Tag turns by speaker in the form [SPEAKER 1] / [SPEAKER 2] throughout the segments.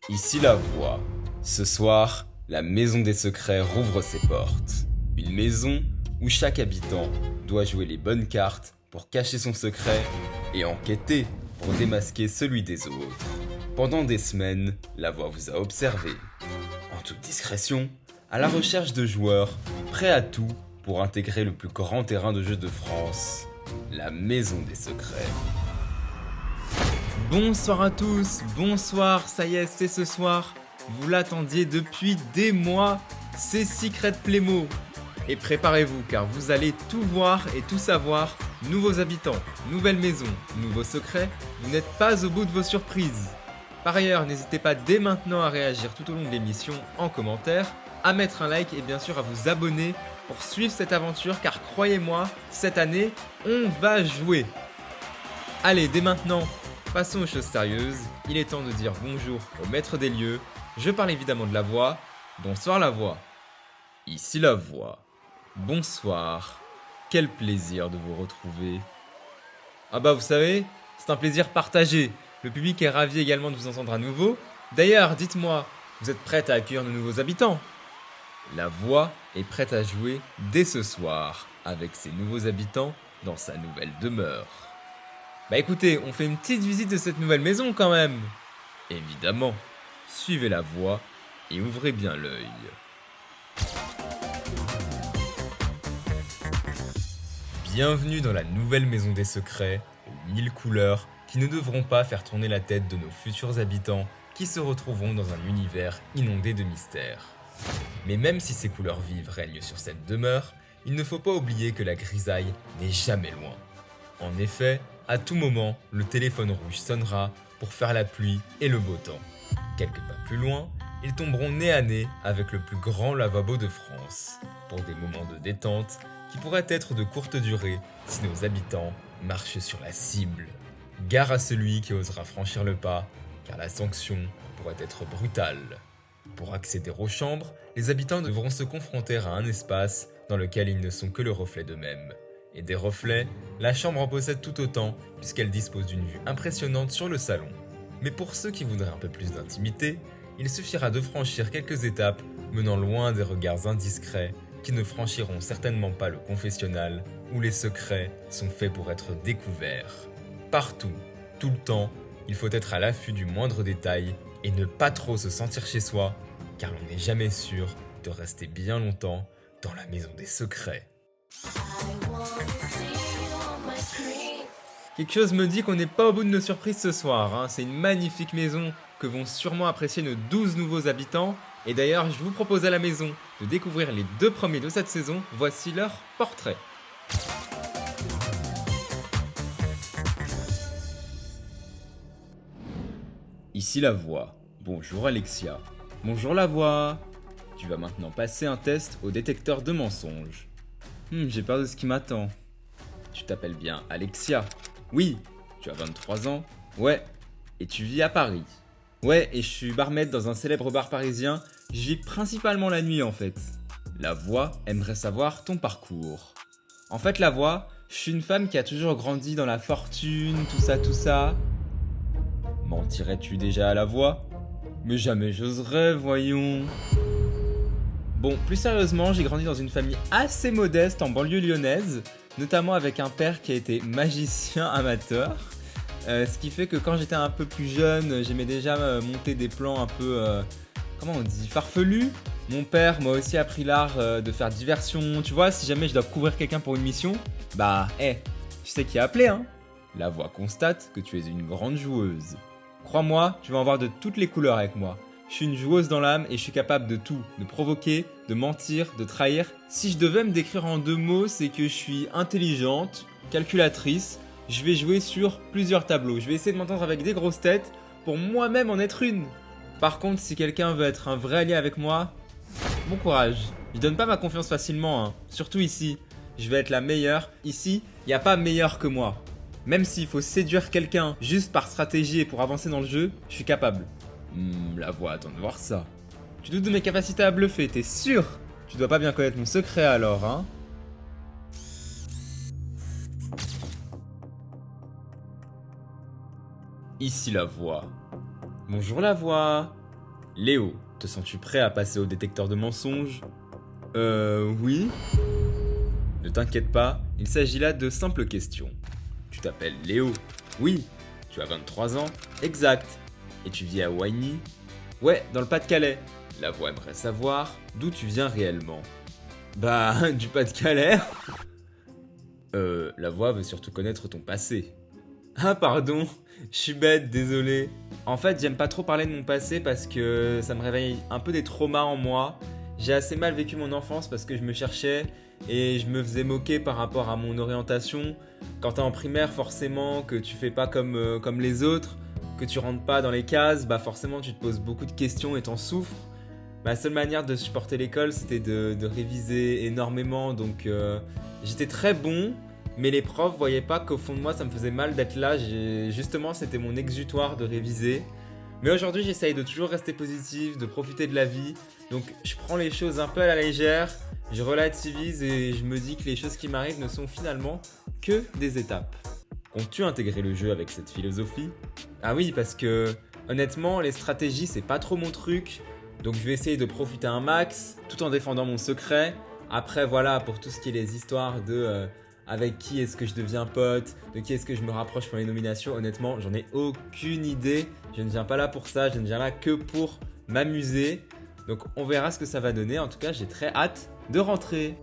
[SPEAKER 1] Ici la voix. Ce soir, la maison des secrets rouvre ses portes. Une maison où chaque habitant doit jouer les bonnes cartes pour cacher son secret et enquêter pour démasquer celui des autres. Pendant des semaines, la voix vous a observé, en toute discrétion, à la recherche de joueurs prêts à tout pour intégrer le plus grand terrain de jeu de France, la maison des secrets.
[SPEAKER 2] Bonsoir à tous, bonsoir, ça y est, c'est ce soir. Vous l'attendiez depuis des mois, c'est Secret Playmo. Et préparez-vous car vous allez tout voir et tout savoir. Nouveaux habitants, nouvelles maisons, nouveaux secrets, vous n'êtes pas au bout de vos surprises. Par ailleurs, n'hésitez pas dès maintenant à réagir tout au long de l'émission en commentaire, à mettre un like et bien sûr à vous abonner pour suivre cette aventure car croyez-moi, cette année, on va jouer. Allez, dès maintenant, passons aux choses sérieuses. Il est temps de dire bonjour au maître des lieux. Je parle évidemment de la voix. Bonsoir la voix. Ici la voix. Bonsoir. Quel plaisir de vous retrouver. Ah bah vous savez, c'est un plaisir partagé. Le public est ravi également de vous entendre à nouveau. D'ailleurs, dites-moi, vous êtes prête à accueillir de nouveaux habitants? La voix est prête à jouer dès ce soir avec ses nouveaux habitants dans sa nouvelle demeure. Bah écoutez, on fait une petite visite de cette nouvelle maison quand même. Évidemment, suivez la voix et ouvrez bien l'œil. Bienvenue dans la nouvelle maison des secrets, aux 1000 couleurs qui ne devront pas faire tourner la tête de nos futurs habitants qui se retrouveront dans un univers inondé de mystères. Mais même si ces couleurs vives règnent sur cette demeure, il ne faut pas oublier que la grisaille n'est jamais loin. En effet, à tout moment, le téléphone rouge sonnera pour faire la pluie et le beau temps. Quelques pas plus loin, ils tomberont nez à nez avec le plus grand lavabo de France, pour des moments de détente qui pourraient être de courte durée si nos habitants marchent sur la cible. Gare à celui qui osera franchir le pas, car la sanction pourrait être brutale. Pour accéder aux chambres, les habitants devront se confronter à un espace dans lequel ils ne sont que le reflet d'eux-mêmes. Et des reflets, la chambre en possède tout autant, puisqu'elle dispose d'une vue impressionnante sur le salon. Mais pour ceux qui voudraient un peu plus d'intimité, il suffira de franchir quelques étapes menant loin des regards indiscrets qui ne franchiront certainement pas le confessionnal où les secrets sont faits pour être découverts. Partout, tout le temps, il faut être à l'affût du moindre détail et ne pas trop se sentir chez soi, car l'on n'est jamais sûr de rester bien longtemps dans la maison des secrets. Quelque chose me dit qu'on n'est pas au bout de nos surprises ce soir, hein. C'est une magnifique maison que vont sûrement apprécier nos 12 nouveaux habitants. Et d'ailleurs, je vous propose à la maison de découvrir les 2 premiers de cette saison. Voici leur portrait. Ici la voix. Bonjour Alexia. Bonjour la voix. Tu vas maintenant passer un test au détecteur de mensonges. J'ai peur de ce qui m'attend. Tu t'appelles bien Alexia? Oui. Tu as 23 ans? Ouais. Et tu vis à Paris? Ouais, et je suis barmaid dans un célèbre bar parisien. Je vis principalement la nuit en fait. La voix aimerait savoir ton parcours. En fait, la voix, je suis une femme qui a toujours grandi dans la fortune, tout ça, tout ça. Mentirais-tu déjà à la voix? Mais jamais j'oserais, voyons. Bon, plus sérieusement, j'ai grandi dans une famille assez modeste en banlieue lyonnaise, notamment avec un père qui a été magicien amateur. Ce qui fait que quand j'étais un peu plus jeune, j'aimais déjà monter des plans un peu, comment on dit, farfelus. Mon père m'a aussi appris l'art de faire diversion. Tu vois, si jamais je dois couvrir quelqu'un pour une mission, bah, tu sais qui a appelé, hein. La voix constate que tu es une grande joueuse. Crois-moi, tu vas en voir de toutes les couleurs avec moi. Je suis une joueuse dans l'âme et je suis capable de tout, de provoquer, de mentir, de trahir. Si je devais me décrire en 2 mots, c'est que je suis intelligente, calculatrice. Je vais jouer sur plusieurs tableaux. Je vais essayer de m'entendre avec des grosses têtes pour moi-même en être une. Par contre, si quelqu'un veut être un vrai allié avec moi, bon courage. Je donne pas ma confiance facilement, hein. Surtout ici. Je vais être la meilleure. Ici, y a pas meilleur que moi. Même s'il faut séduire quelqu'un juste par stratégie et pour avancer dans le jeu, je suis capable. La voix attend de voir ça. Tu doutes de mes capacités à bluffer, t'es sûr? Tu dois pas bien connaître mon secret alors, hein? Ici la voix. Bonjour la voix. Léo, te sens-tu prêt à passer au détecteur de mensonges? Oui. Ne t'inquiète pas, il s'agit là de simples questions. Tu t'appelles Léo? Oui. Tu as 23 ans? Exact. Et tu vis à Wagny? Ouais, dans le Pas-de-Calais. La voix aimerait savoir d'où tu viens réellement. Bah, du Pas-de-Calais. La voix veut surtout connaître ton passé. Ah pardon, je suis bête, désolé. En fait, j'aime pas trop parler de mon passé parce que ça me réveille un peu des traumas en moi. J'ai assez mal vécu mon enfance parce que je me cherchais et je me faisais moquer par rapport à mon orientation. Quand t'es en primaire, forcément, que tu fais pas comme les autres, que tu rentres pas dans les cases, bah forcément tu te poses beaucoup de questions et t'en souffres. Ma seule manière de supporter l'école, c'était de réviser énormément, donc j'étais très bon. Mais les profs voyaient pas qu'au fond de moi ça me faisait mal d'être là, justement c'était mon exutoire de réviser. Mais aujourd'hui j'essaye de toujours rester positif, de profiter de la vie. Donc je prends les choses un peu à la légère, je relativise et je me dis que les choses qui m'arrivent ne sont finalement que des étapes. Comptes-tu intégrer le jeu avec cette philosophie? Ah oui, parce que honnêtement les stratégies c'est pas trop mon truc. Donc je vais essayer de profiter un max tout en défendant mon secret. Après voilà, pour tout ce qui est les histoires de... avec qui est-ce que je deviens pote, de qui est-ce que je me rapproche pour les nominations, honnêtement, j'en ai aucune idée. Je ne viens pas là pour ça, je ne viens là que pour m'amuser. Donc on verra ce que ça va donner. En tout cas, j'ai très hâte de rentrer.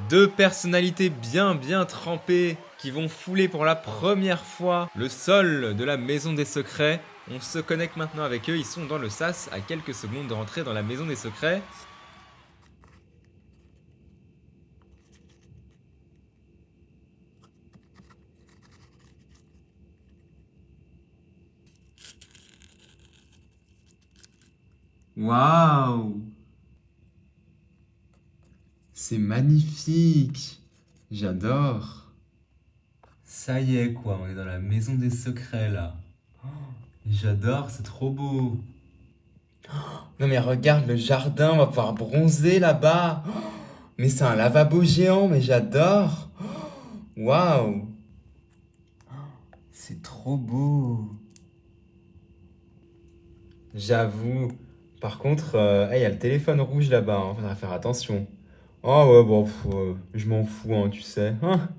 [SPEAKER 2] Deux personnalités bien trempées qui vont fouler pour la première fois le sol de la Maison des Secrets. On se connecte maintenant avec eux, ils sont dans le sas à quelques secondes de rentrer dans la Maison des Secrets.
[SPEAKER 1] Waouh! C'est magnifique! J'adore! Ça y est quoi, on est dans la maison des secrets là. Oh, j'adore, c'est trop beau! Non mais regarde le jardin, on va pouvoir bronzer là-bas! Oh, mais c'est un lavabo géant, mais j'adore! Oh, waouh! C'est trop beau! J'avoue. Par contre, il y a le téléphone rouge là-bas, hein, faudra faire attention. Oh ouais, bon, je m'en fous, hein, tu sais. Hein,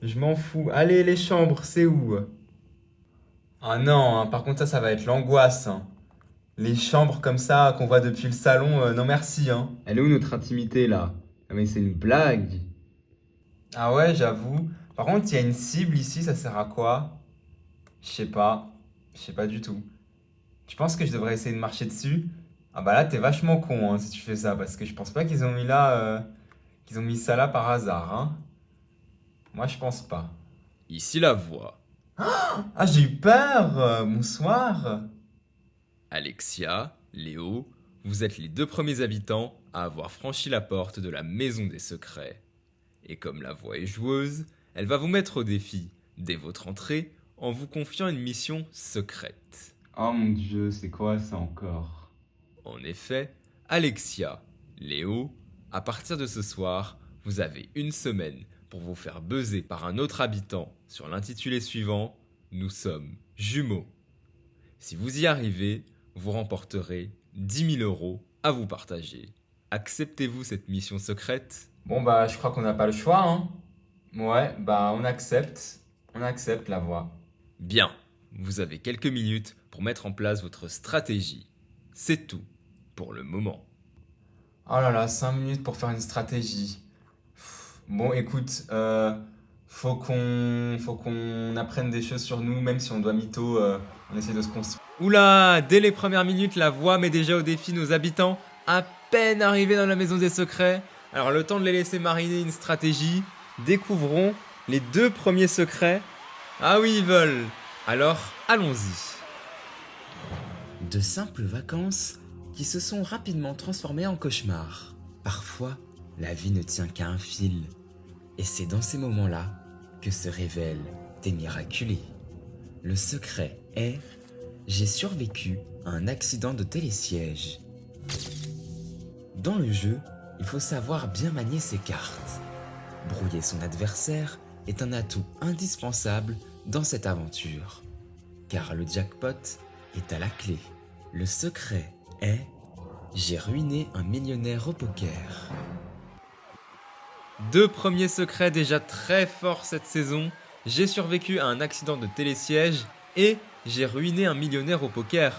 [SPEAKER 1] je m'en fous. Allez, les chambres, c'est où? Ah non, hein, par contre, ça va être l'angoisse, hein. Les chambres comme ça qu'on voit depuis le salon, non merci, hein. Elle est où notre intimité là? Ah mais c'est une blague. Ah ouais, j'avoue. Par contre, il y a une cible ici, ça sert à quoi? Je sais pas. Je sais pas du tout. Tu penses que je devrais essayer de marcher dessus? Ah bah là, t'es vachement con hein, si tu fais ça, parce que je pense pas qu'ils ont mis qu'ils ont mis ça là par hasard, hein. Moi, je pense pas.
[SPEAKER 2] Ici la voix.
[SPEAKER 1] Ah, j'ai eu peur! Bonsoir!
[SPEAKER 2] Alexia, Léo, vous êtes les deux premiers habitants à avoir franchi la porte de la Maison des Secrets. Et comme la voix est joueuse, elle va vous mettre au défi dès votre entrée en vous confiant une mission secrète.
[SPEAKER 1] Oh mon dieu, c'est quoi ça encore?
[SPEAKER 2] En effet, Alexia, Léo, à partir de ce soir, vous avez une semaine pour vous faire buzzer par un autre habitant sur l'intitulé suivant « Nous sommes jumeaux ». Si vous y arrivez, vous remporterez 10 000 € à vous partager. Acceptez-vous cette mission secrète?
[SPEAKER 1] Bon bah, je crois qu'on n'a pas le choix, hein. Ouais, bah on accepte. On accepte la voix.
[SPEAKER 2] Bien, vous avez quelques minutes pour mettre en place votre stratégie. C'est tout pour le moment.
[SPEAKER 1] Oh là là, 5 minutes pour faire une stratégie. Bon, écoute, faut qu'on apprenne des choses sur nous, même si on doit mytho, on essaie de se construire.
[SPEAKER 2] Oula, dès les premières minutes, la voix met déjà au défi nos habitants, à peine arrivés dans la Maison des Secrets. Alors le temps de les laisser mariner une stratégie, découvrons les deux premiers secrets. Ah oui, ils veulent. Alors, allons-y.
[SPEAKER 3] De simples vacances qui se sont rapidement transformées en cauchemars. Parfois, la vie ne tient qu'à un fil. Et c'est dans ces moments-là que se révèlent des miraculés. Le secret est: j'ai survécu à un accident de télésiège. Dans le jeu, il faut savoir bien manier ses cartes. Brouiller son adversaire est un atout indispensable dans cette aventure. car le jackpot est à la clé. Le secret est: j'ai ruiné un millionnaire au poker.
[SPEAKER 2] 2 premiers secrets déjà très forts cette saison. J'ai survécu à un accident de télésiège et j'ai ruiné un millionnaire au poker.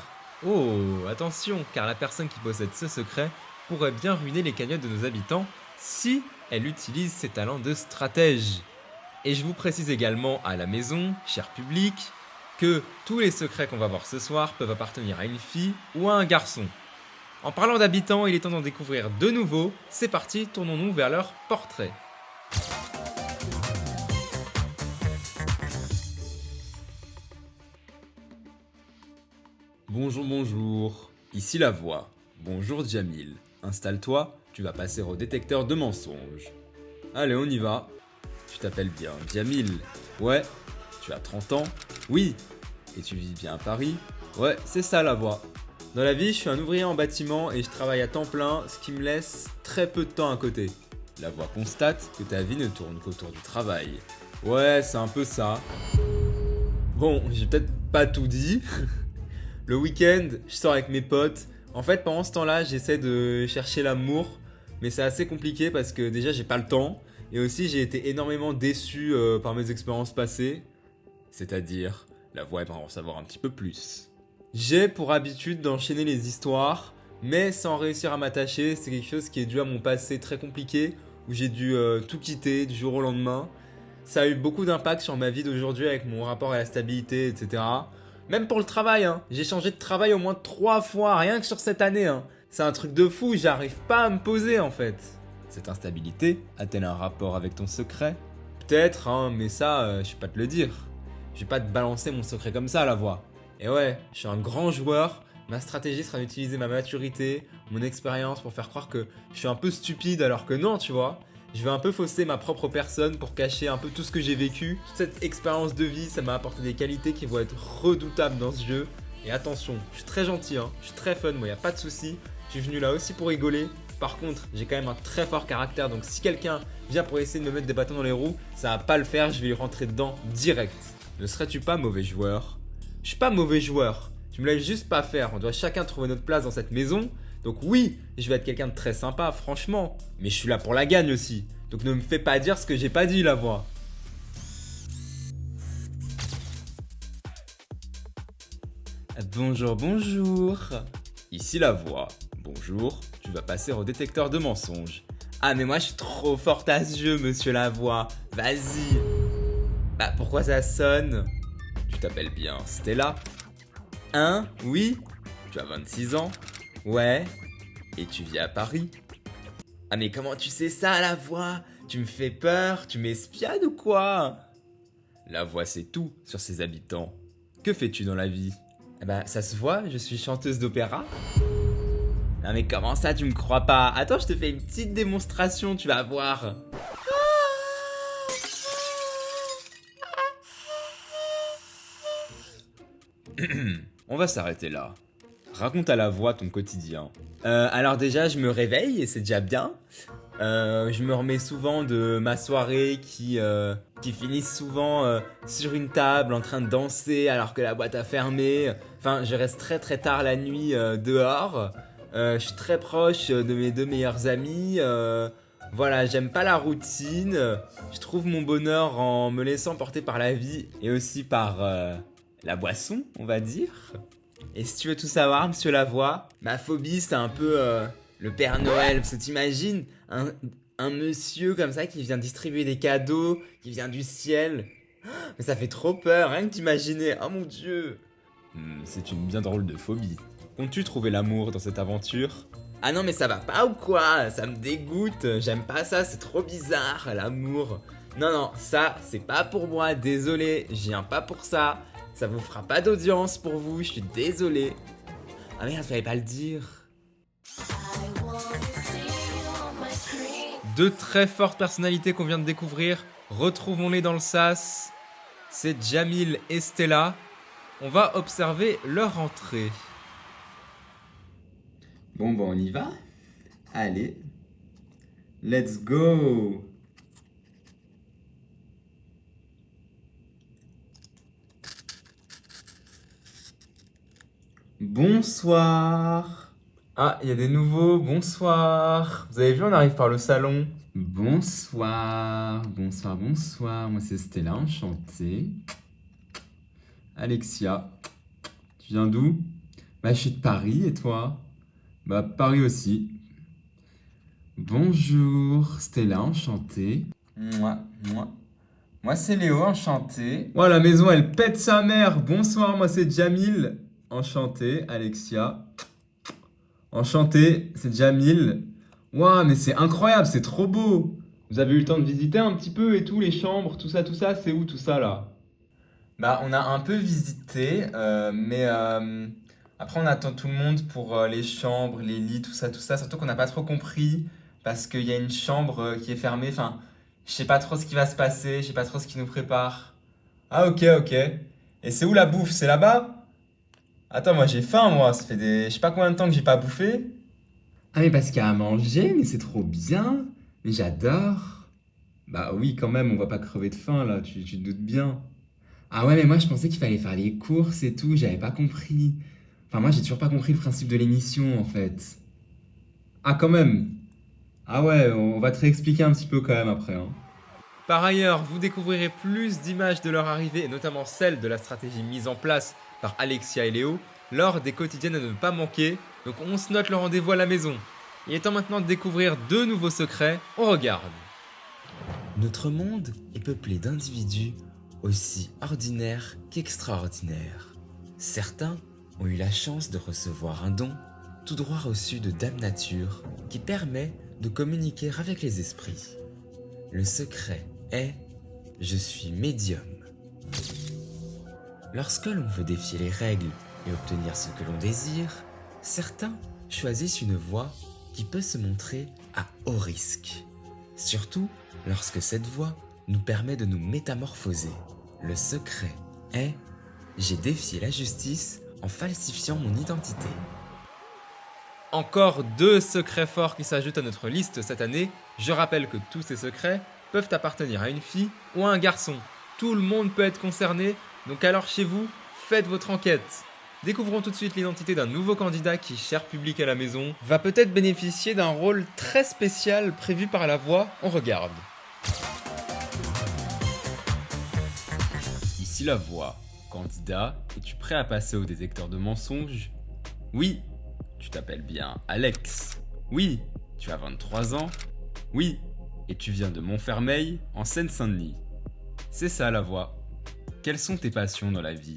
[SPEAKER 2] Oh, attention, car la personne qui possède ce secret pourrait bien ruiner les cagnottes de nos habitants si elle utilise ses talents de stratège. Et je vous précise également à la maison, cher public, que tous les secrets qu'on va voir ce soir peuvent appartenir à une fille ou à un garçon. En parlant d'habitants, il est temps d'en découvrir de nouveaux. C'est parti, tournons-nous vers leur portrait. Bonjour, bonjour. Ici la voix. Bonjour Jamil. Installe-toi, tu vas passer au détecteur de mensonges. Allez, on y va. Tu t'appelles bien Jamil. Ouais. Tu as 30 ans. Oui. Et tu vis bien à Paris. Ouais, c'est ça la voix. Dans la vie, je suis un ouvrier en bâtiment et je travaille à temps plein, ce qui me laisse très peu de temps à côté. La voix constate que ta vie ne tourne qu'autour du travail. Ouais, c'est un peu ça. Bon, j'ai peut-être pas tout dit. Le week-end, je sors avec mes potes. En fait, pendant ce temps-là, j'essaie de chercher l'amour, mais c'est assez compliqué parce que déjà, j'ai pas le temps. Et aussi, j'ai été énormément déçu par mes expériences passées. C'est-à-dire, la voix aimerait en savoir un petit peu plus. J'ai pour habitude d'enchaîner les histoires, mais sans réussir à m'attacher. C'est quelque chose qui est dû à mon passé très compliqué, où j'ai dû tout quitter du jour au lendemain. Ça a eu beaucoup d'impact sur ma vie d'aujourd'hui avec mon rapport à la stabilité, etc. Même pour le travail, hein. J'ai changé de travail au moins 3 fois, rien que sur cette année. Hein. C'est un truc de fou, j'arrive pas à me poser en fait. Cette instabilité a-t-elle un rapport avec ton secret? Peut-être, hein, mais ça, je vais pas te le dire. Je vais pas te balancer mon secret comme ça, la voix. Et ouais, je suis un grand joueur, ma stratégie sera d'utiliser ma maturité, mon expérience pour faire croire que je suis un peu stupide alors que non, tu vois. Je vais un peu fausser ma propre personne pour cacher un peu tout ce que j'ai vécu. Toute cette expérience de vie, ça m'a apporté des qualités qui vont être redoutables dans ce jeu. Et attention, je suis très gentil, hein, je suis très fun, moi y a pas de souci. Je suis venu là aussi pour rigoler. Par contre, j'ai quand même un très fort caractère, donc si quelqu'un vient pour essayer de me mettre des bâtons dans les roues, ça va pas le faire, je vais lui rentrer dedans direct. Ne serais-tu pas mauvais joueur? Je suis pas mauvais joueur, tu me laisses juste pas faire, on doit chacun trouver notre place dans cette maison. Donc oui, je vais être quelqu'un de très sympa, franchement, mais je suis là pour la gagne aussi. Donc ne me fais pas dire ce que j'ai pas dit, la voix. Bonjour, bonjour. Ici la voix. Bonjour, tu vas passer au détecteur de mensonges. Ah mais moi je suis trop forte à ce jeu, monsieur la voix. Vas-y. Bah pourquoi ça sonne? Tu t'appelles bien Stella? Hein? Oui? Tu as 26 ans? Ouais? Et tu vis à Paris? Ah mais comment tu sais ça, la voix? Tu me fais peur? Tu m'espionnes ou quoi? La voix sait tout sur ses habitants. Que fais-tu dans la vie? Eh ben ça se voit, je suis chanteuse d'opéra. Ah mais comment ça, tu me crois pas? Attends, je te fais une petite démonstration, tu vas voir. On va s'arrêter là. Raconte à la voix ton quotidien. Alors déjà, je me réveille et c'est déjà bien. Je me remets souvent de ma soirée qui finit souvent sur une table en train de danser alors que la boîte a fermé. Enfin, je reste très très tard la nuit dehors. Je suis très proche de mes 2 meilleurs amis. Voilà, j'aime pas la routine. Je trouve mon bonheur en me laissant porter par la vie et aussi par la boisson, on va dire. Et si tu veux tout savoir, monsieur Lavoie, ma phobie c'est un peu le Père Noël. Parce que t'imagines un monsieur comme ça qui vient distribuer des cadeaux, qui vient du ciel. Mais ça fait trop peur, rien que d'imaginer. Oh mon dieu. C'est une bien drôle de phobie. Comptes-tu trouver l'amour dans cette aventure? Ah non mais ça va pas ou quoi? Ça me dégoûte, j'aime pas ça, c'est trop bizarre, l'amour. Non, ça c'est pas pour moi, désolé, je viens pas pour ça. Ça vous fera pas d'audience pour vous, je suis désolé. Ah merde, fallait pas le dire. 2 très fortes personnalités qu'on vient de découvrir. Retrouvons-les dans le sas. C'est Jamil et Stella. On va observer leur entrée.
[SPEAKER 1] Bon, on y va? Allez. Let's go! Bonsoir. Ah, il y a des nouveaux. Bonsoir. Vous avez vu, on arrive par le salon. Bonsoir. Moi, c'est Stella, enchanté. Alexia. Tu viens d'où? Bah, je suis de Paris, et toi? Bah, Paris aussi. Bonjour. Stella, enchanté. Moi, c'est Léo, enchanté. Oh, la maison, elle pète sa mère. Bonsoir, moi, c'est Jamil. Enchanté, Alexia. Enchanté, c'est Jamil. Waouh, mais c'est incroyable, c'est trop beau. Vous avez eu le temps de visiter un petit peu et tout, les chambres, tout ça, c'est où tout ça là? Bah, on a un peu visité, mais après on attend tout le monde pour les chambres, les lits, tout ça. Surtout qu'on n'a pas trop compris parce qu'il y a une chambre qui est fermée. Enfin, je sais pas trop ce qui va se passer, je sais pas trop ce qui nous prépare. Ah, ok, ok. Et c'est où la bouffe? C'est là-bas? Attends, moi j'ai faim, moi. Ça fait je sais pas combien de temps que j'ai pas bouffé. Ah, mais parce qu'il y a à manger, mais c'est trop bien. Mais j'adore. Bah oui, quand même, on va pas crever de faim là, tu te doutes bien. Ah ouais, mais moi je pensais qu'il fallait faire les courses et tout, j'avais pas compris. Enfin, moi j'ai toujours pas compris le principe de l'émission en fait. Ah, quand même. Ah ouais, on va te réexpliquer un petit peu quand même après, hein.
[SPEAKER 2] Par ailleurs, vous découvrirez plus d'images de leur arrivée et notamment celles de la stratégie mise en place par Alexia et Léo lors des quotidiennes à ne pas manquer. Donc on se note le rendez-vous à la maison. Il est temps maintenant de découvrir deux nouveaux secrets. On regarde.
[SPEAKER 3] Notre monde est peuplé d'individus aussi ordinaires qu'extraordinaires. Certains ont eu la chance de recevoir un don tout droit reçu de Dame Nature qui permet de communiquer avec les esprits. Le secret est « Je suis médium ». Lorsque l'on veut défier les règles et obtenir ce que l'on désire, certains choisissent une voie qui peut se montrer à haut risque. Surtout lorsque cette voie nous permet de nous métamorphoser. Le secret est « J'ai défié la justice en falsifiant mon identité ».
[SPEAKER 2] Encore deux secrets forts qui s'ajoutent à notre liste cette année. Je rappelle que tous ces secrets peuvent appartenir à une fille ou à un garçon. Tout le monde peut être concerné, donc alors chez vous, faites votre enquête. Découvrons tout de suite l'identité d'un nouveau candidat qui, cher public à la maison, va peut-être bénéficier d'un rôle très spécial prévu par la voix. On regarde. Ici la voix. Candidat, es-tu prêt à passer au détecteur de mensonges? Oui. Tu t'appelles bien Alex? Oui. Tu as 23 ans? Oui. Et tu viens de Montfermeil, en Seine-Saint-Denis? C'est ça la voix. Quelles sont tes passions dans la vie?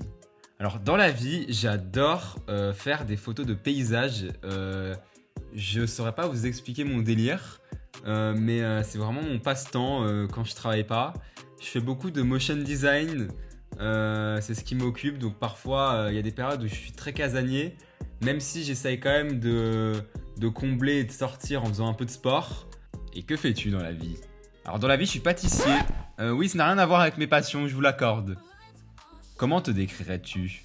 [SPEAKER 2] Alors dans la vie, j'adore faire des photos de paysages. Je saurais pas vous expliquer mon délire, mais c'est vraiment mon passe-temps quand je travaille pas. Je fais beaucoup de motion design, c'est ce qui m'occupe. Donc parfois, il y a des périodes où je suis très casanier, même si j'essaye quand même de combler et de sortir en faisant un peu de sport. Et que fais-tu dans la vie? Alors dans la vie, je suis pâtissier. Oui, ça n'a rien à voir avec mes passions, je vous l'accorde. Comment te décrirais-tu?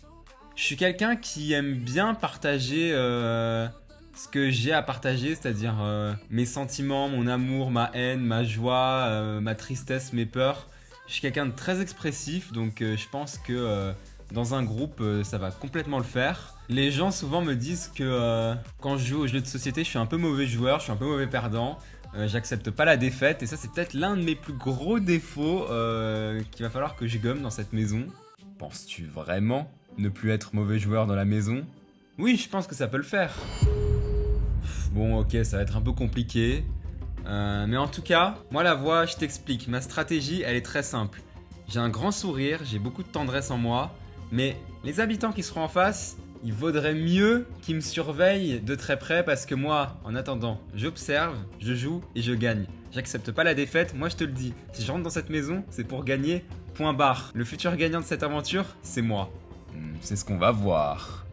[SPEAKER 2] Je suis quelqu'un qui aime bien partager ce que j'ai à partager, c'est-à-dire mes sentiments, mon amour, ma haine, ma joie, ma tristesse, mes peurs. Je suis quelqu'un de très expressif, donc je pense que dans un groupe, ça va complètement le faire. Les gens souvent me disent que quand je joue aux jeux de société, je suis un peu mauvais joueur, je suis un peu mauvais perdant. J'accepte pas la défaite et ça c'est peut-être l'un de mes plus gros défauts qu'il va falloir que je gomme dans cette maison. Penses-tu vraiment ne plus être mauvais joueur dans la maison? Oui, je pense que ça peut le faire. Bon, ok, ça va être un peu compliqué. Mais en tout cas, moi la voix, je t'explique. Ma stratégie, elle est très simple. J'ai un grand sourire, j'ai beaucoup de tendresse en moi, mais les habitants qui seront en face, il vaudrait mieux qu'ils me surveillent de très près parce que moi, en attendant, j'observe, je joue et je gagne. J'accepte pas la défaite, moi je te le dis. Si je rentre dans cette maison, c'est pour gagner, point barre. Le futur gagnant de cette aventure, c'est moi. C'est ce qu'on va voir.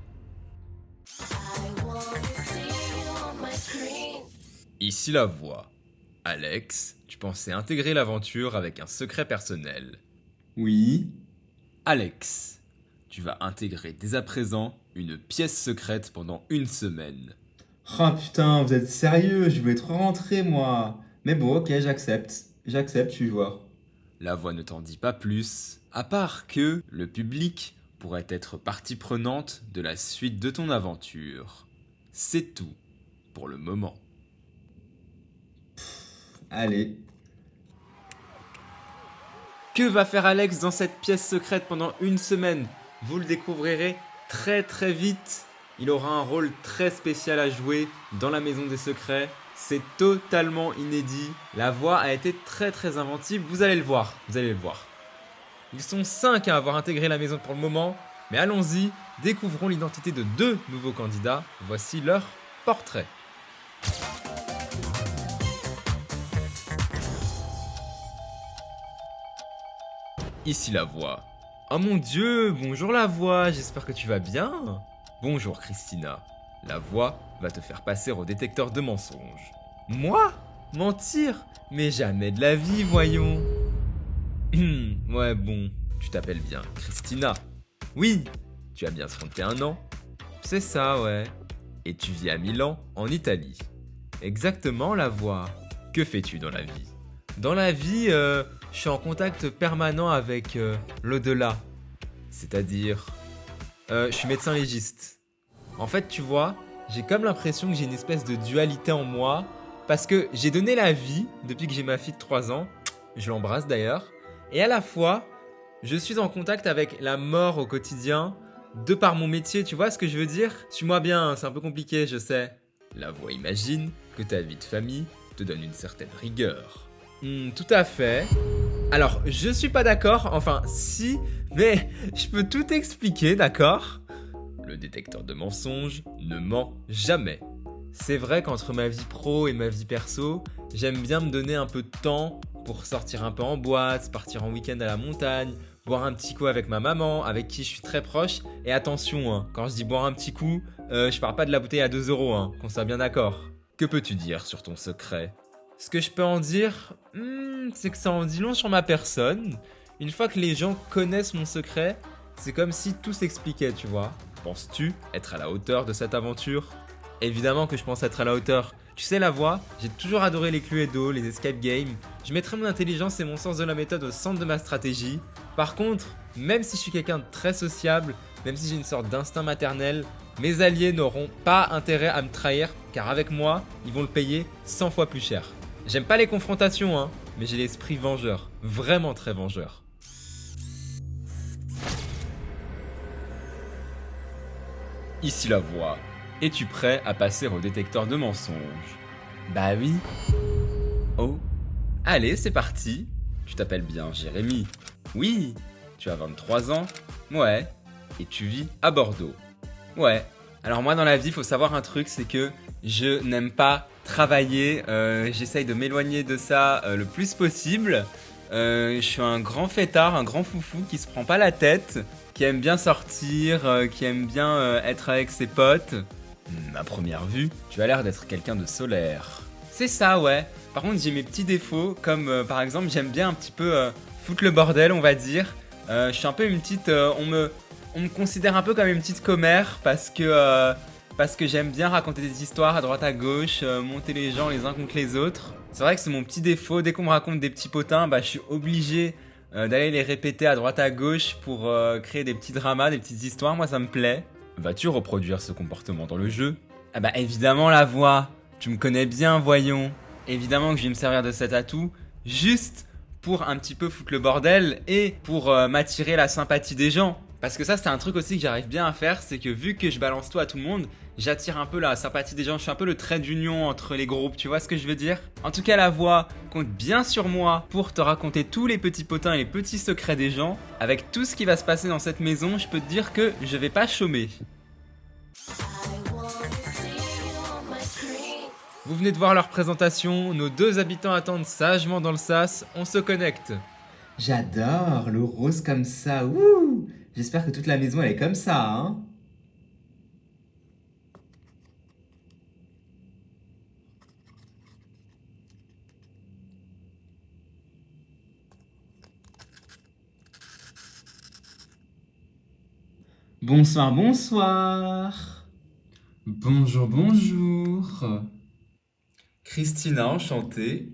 [SPEAKER 2] Ici la voix. Alex, tu pensais intégrer l'aventure avec un secret personnel.
[SPEAKER 1] Oui.
[SPEAKER 2] Alex, tu vas intégrer dès à présent une pièce secrète pendant une semaine.
[SPEAKER 1] Oh putain, vous êtes sérieux? Je voulais trop rentrer moi. Mais bon, ok, j'accepte. J'accepte, je suis joueur.
[SPEAKER 2] La voix ne t'en dit pas plus, à part que le public pourrait être partie prenante de la suite de ton aventure. C'est tout pour le moment.
[SPEAKER 3] Allez.
[SPEAKER 2] Que va faire Alex dans cette pièce secrète pendant une semaine? Vous le découvrirez très très vite. Il aura un rôle très spécial à jouer dans la Maison des Secrets. C'est totalement inédit. La voix a été très très inventive. Vous allez le voir. Ils sont 5 à avoir intégré la maison pour le moment. Mais allons-y, découvrons l'identité de 2 nouveaux candidats. Voici leur portrait. Ici la voix. Oh mon Dieu, bonjour la voix, j'espère que tu vas bien. Bonjour Christina. La voix va te faire passer au détecteur de mensonges. Moi? Mentir? Mais jamais de la vie, voyons. Ouais bon, tu t'appelles bien Christina. Oui, tu as bien 31 ans. C'est ça, ouais. Et tu vis à Milan, en Italie. Exactement la voix. Que fais-tu dans la vie? Dans la vie, je suis en contact permanent avec l'au-delà. C'est-à-dire, je suis médecin légiste. En fait, tu vois, j'ai comme l'impression que j'ai une espèce de dualité en moi, parce que j'ai donné la vie depuis que j'ai ma fille de 3 ans, je l'embrasse d'ailleurs, et à la fois, je suis en contact avec la mort au quotidien, de par mon métier, tu vois ce que je veux dire? Suis-moi bien, c'est un peu compliqué, je sais. La voix imagine que ta vie de famille te donne une certaine rigueur. Tout à fait. Alors, je suis pas d'accord, enfin si, mais je peux tout expliquer, d'accord? Le détecteur de mensonges ne ment jamais. C'est vrai qu'entre ma vie pro et ma vie perso, j'aime bien me donner un peu de temps pour sortir un peu en boîte, partir en week-end à la montagne, boire un petit coup avec ma maman, avec qui je suis très proche. Et attention, hein, quand je dis boire un petit coup, je parle pas de la bouteille à 2 €, hein, qu'on soit bien d'accord. Que peux-tu dire sur ton secret? Ce que je peux en dire, c'est que ça en dit long sur ma personne. Une fois que les gens connaissent mon secret, c'est comme si tout s'expliquait, tu vois. Penses-tu être à la hauteur de cette aventure? Évidemment que je pense être à la hauteur. Tu sais la voix, j'ai toujours adoré les Cluedo, les escape games. Je mettrai mon intelligence et mon sens de la méthode au centre de ma stratégie. Par contre, même si je suis quelqu'un de très sociable, même si j'ai une sorte d'instinct maternel, mes alliés n'auront pas intérêt à me trahir, car avec moi, ils vont le payer 100 fois plus cher. J'aime pas les confrontations, hein, mais j'ai l'esprit vengeur, vraiment très vengeur. Ici la voix. Es-tu prêt à passer au détecteur de mensonges? Bah oui. Oh. Allez, c'est parti. Tu t'appelles bien Jérémy? Oui. Tu as 23 ans? Ouais. Et tu vis à Bordeaux? Ouais. Alors moi dans la vie, faut savoir un truc, c'est que je n'aime pas travailler. J'essaye de m'éloigner de ça le plus possible. Je suis un grand fêtard, un grand foufou qui se prend pas la tête, qui aime bien sortir, qui aime bien être avec ses potes. À première vue, tu as l'air d'être quelqu'un de solaire. C'est ça, ouais. Par contre, j'ai mes petits défauts, comme par exemple, j'aime bien un petit peu foutre le bordel, on va dire. Je suis un peu une petite... on me considère un peu comme une petite commère parce que j'aime bien raconter des histoires à droite à gauche, monter les gens les uns contre les autres. C'est vrai que c'est mon petit défaut. Dès qu'on me raconte des petits potins, bah, je suis obligé d'aller les répéter à droite à gauche pour créer des petits dramas, des petites histoires. Moi, ça me plaît. Vas-tu reproduire ce comportement dans le jeu? Ah bah évidemment la voix. Tu me connais bien, voyons. Évidemment que je vais me servir de cet atout juste pour un petit peu foutre le bordel et pour m'attirer la sympathie des gens. Parce que ça, c'est un truc aussi que j'arrive bien à faire, c'est que vu que je balance tout à tout le monde, j'attire un peu la sympathie des gens. Je suis un peu le trait d'union entre les groupes, tu vois ce que je veux dire? En tout cas, la voix compte bien sur moi pour te raconter tous les petits potins et les petits secrets des gens. Avec tout ce qui va se passer dans cette maison, je peux te dire que je vais pas chômer. Vous venez de voir leur présentation, nos 2 habitants attendent sagement dans le sas, on se connecte.
[SPEAKER 3] J'adore le rose comme ça. Ouh! J'espère que toute la maison elle est comme ça, hein? Bonsoir, bonsoir.
[SPEAKER 2] Bonjour, bonjour. Christina, enchantée.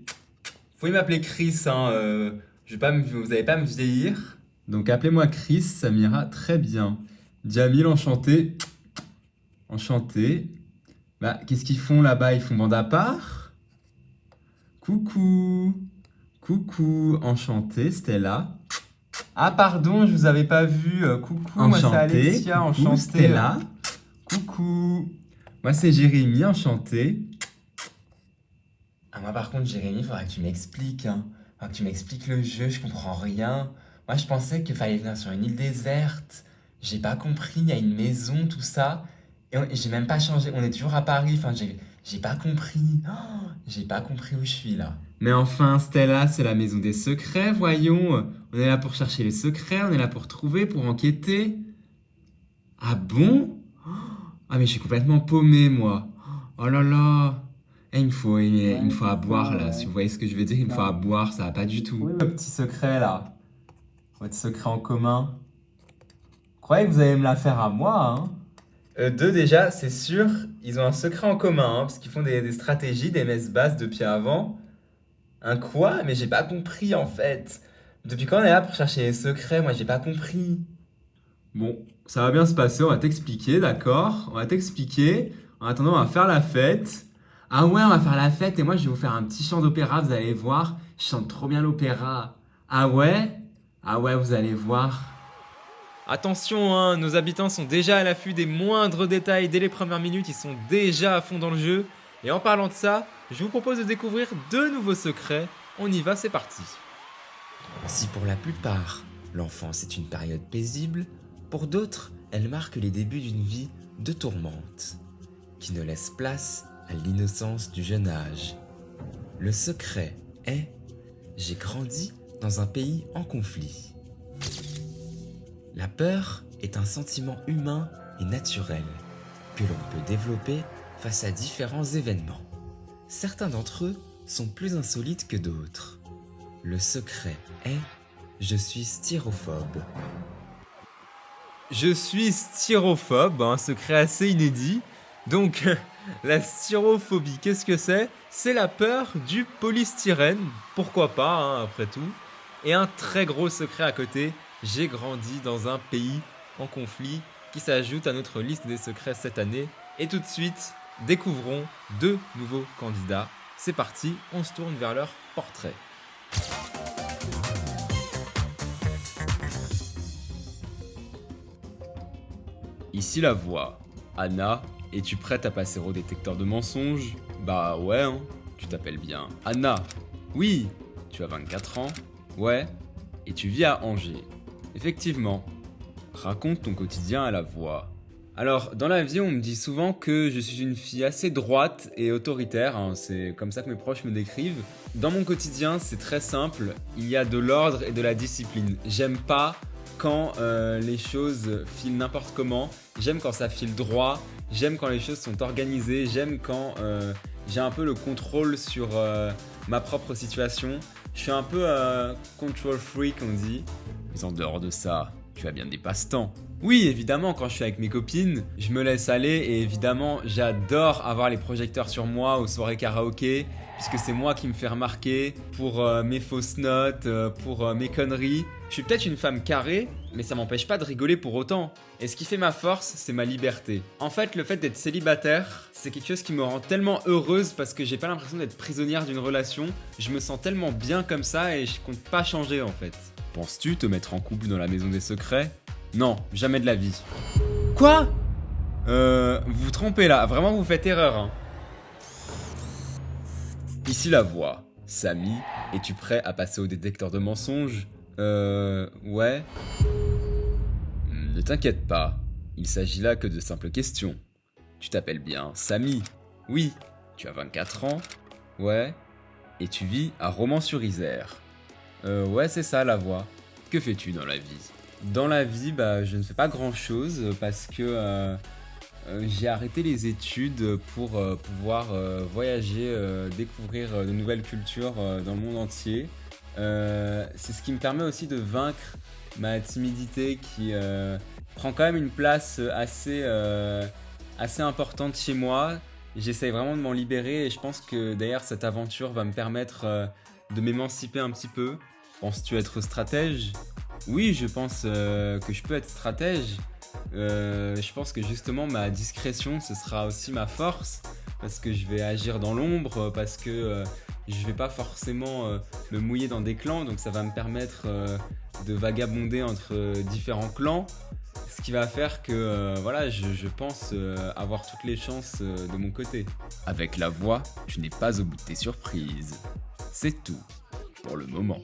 [SPEAKER 2] Vous pouvez m'appeler Chris, hein, vous allez pas me vieillir.
[SPEAKER 4] Donc appelez-moi Chris, ça m'ira très bien. Jamil, enchanté. Enchanté. Bah, qu'est-ce qu'ils font là-bas? Ils font bande à part? Coucou. Coucou, enchanté, Stella. Ah pardon, je vous avais pas vu. Coucou, moi c'est Alexia, coucou, enchantée. Stella. Coucou. Moi c'est Jérémy, enchanté.
[SPEAKER 3] Ah, moi par contre, Jérémy, faudra que tu m'expliques, hein. Faudra que tu m'expliques le jeu, je comprends rien. Moi je pensais qu'il fallait venir sur une île déserte. J'ai pas compris, il y a une maison, tout ça. Et j'ai même pas changé, on est toujours à Paris, enfin j'ai pas compris. Oh, j'ai pas compris où je suis là.
[SPEAKER 4] Mais enfin, Stella, c'est la maison des secrets, voyons. On est là pour chercher les secrets, on est là pour trouver, pour enquêter. Ah bon? Ah mais je suis complètement paumé, moi. Oh là là. Eh, il me faut à boire, là. Si vous voyez ce que je veux dire, il me faut à boire, ça va pas du tout.
[SPEAKER 5] Oui, le petit secret là. Votre secret en commun. Vous croyez que vous allez me la faire à moi, hein?
[SPEAKER 4] Deux déjà, c'est sûr, ils ont un secret en commun, hein, parce qu'ils font des stratégies, des messes basses depuis avant. Un quoi? Mais j'ai pas compris en fait. Depuis quand on est là pour chercher les secrets? Moi j'ai pas compris. Bon, ça va bien se passer, on va t'expliquer, d'accord? On va t'expliquer. En attendant, on va faire la fête. Ah ouais, on va faire la fête et moi je vais vous faire un petit chant d'opéra, vous allez voir. Je chante trop bien l'opéra. Ah ouais? Ah ouais, vous allez voir.
[SPEAKER 2] Attention, hein, nos habitants sont déjà à l'affût des moindres détails dès les premières minutes, ils sont déjà à fond dans le jeu. Et en parlant de ça, je vous propose de découvrir deux nouveaux secrets. On y va, c'est parti.
[SPEAKER 3] Si pour la plupart, l'enfance est une période paisible, pour d'autres, elle marque les débuts d'une vie de tourmente, qui ne laisse place à l'innocence du jeune âge. Le secret est: j'ai grandi dans un pays en conflit. La peur est un sentiment humain et naturel que l'on peut développer face à différents événements. Certains d'entre eux sont plus insolites que d'autres. Le secret est: je suis styrophobe.
[SPEAKER 2] Je suis styrophobe, un secret assez inédit. Donc, la styrophobie, qu'est-ce que c'est? C'est la peur du polystyrène, pourquoi pas, hein, après tout. Et un très gros secret à côté, j'ai grandi dans un pays en conflit qui s'ajoute à notre liste des secrets cette année. Et tout de suite, découvrons deux nouveaux candidats. C'est parti, on se tourne vers leur portrait.
[SPEAKER 1] Ici la voix. Anna, es-tu prête à passer au détecteur de mensonges? Bah ouais, hein. Tu t'appelles bien Anna. Oui. Tu as 24 ans. Ouais. Et tu vis à Angers. Effectivement. Raconte ton quotidien à la voix. Alors, dans la vie, on me dit souvent que je suis une fille assez droite et autoritaire, hein. C'est comme ça que mes proches me décrivent. Dans mon quotidien, c'est très simple. Il y a de l'ordre et de la discipline. J'aime pas quand les choses filent n'importe comment. J'aime quand ça file droit. J'aime quand les choses sont organisées. J'aime quand j'ai un peu le contrôle sur ma propre situation. Je suis un peu control freak, on dit. Mais en dehors de ça, tu as bien des passe-temps. Oui, évidemment, quand je suis avec mes copines, je me laisse aller et évidemment, j'adore avoir les projecteurs sur moi aux soirées karaoké, puisque c'est moi qui me fais remarquer pour mes fausses notes, pour mes conneries. Je suis peut-être une femme carrée, mais ça m'empêche pas de rigoler pour autant. Et ce qui fait ma force, c'est ma liberté. En fait, le fait d'être célibataire, c'est quelque chose qui me rend tellement heureuse parce que j'ai pas l'impression d'être prisonnière d'une relation. Je me sens tellement bien comme ça et je compte pas changer en fait. Penses-tu te mettre en couple dans la maison des secrets? Non, jamais de la vie. Quoi? Vous vous trompez là, vraiment vous faites erreur, hein. Ici la voix. Samy, es-tu prêt à passer au détecteur de mensonges? Ouais. Ne t'inquiète pas, il s'agit là que de simples questions. Tu t'appelles bien Samy? Oui. Tu as 24 ans? Ouais. Et tu vis à Romans-sur-Isère? Ouais, c'est ça la voix. Que fais-tu dans la vie? Dans la vie, je ne fais pas grand-chose parce que j'ai arrêté les études pour pouvoir voyager, découvrir de nouvelles cultures dans le monde entier. C'est ce qui me permet aussi de vaincre ma timidité qui prend quand même une place assez importante chez moi. J'essaye vraiment de m'en libérer et je pense que d'ailleurs cette aventure va me permettre de m'émanciper un petit peu. Penses-tu être stratège?
[SPEAKER 2] Oui, je pense que je peux être stratège. Je pense que justement ma discrétion, ce sera aussi ma force, parce que je vais agir dans l'ombre, parce que je vais pas forcément me mouiller dans des clans, donc ça va me permettre de vagabonder entre différents clans, ce qui va faire que voilà, je pense avoir toutes les chances de mon côté.
[SPEAKER 1] Avec la voix, tu n'es pas au bout de tes surprises. C'est tout pour le moment.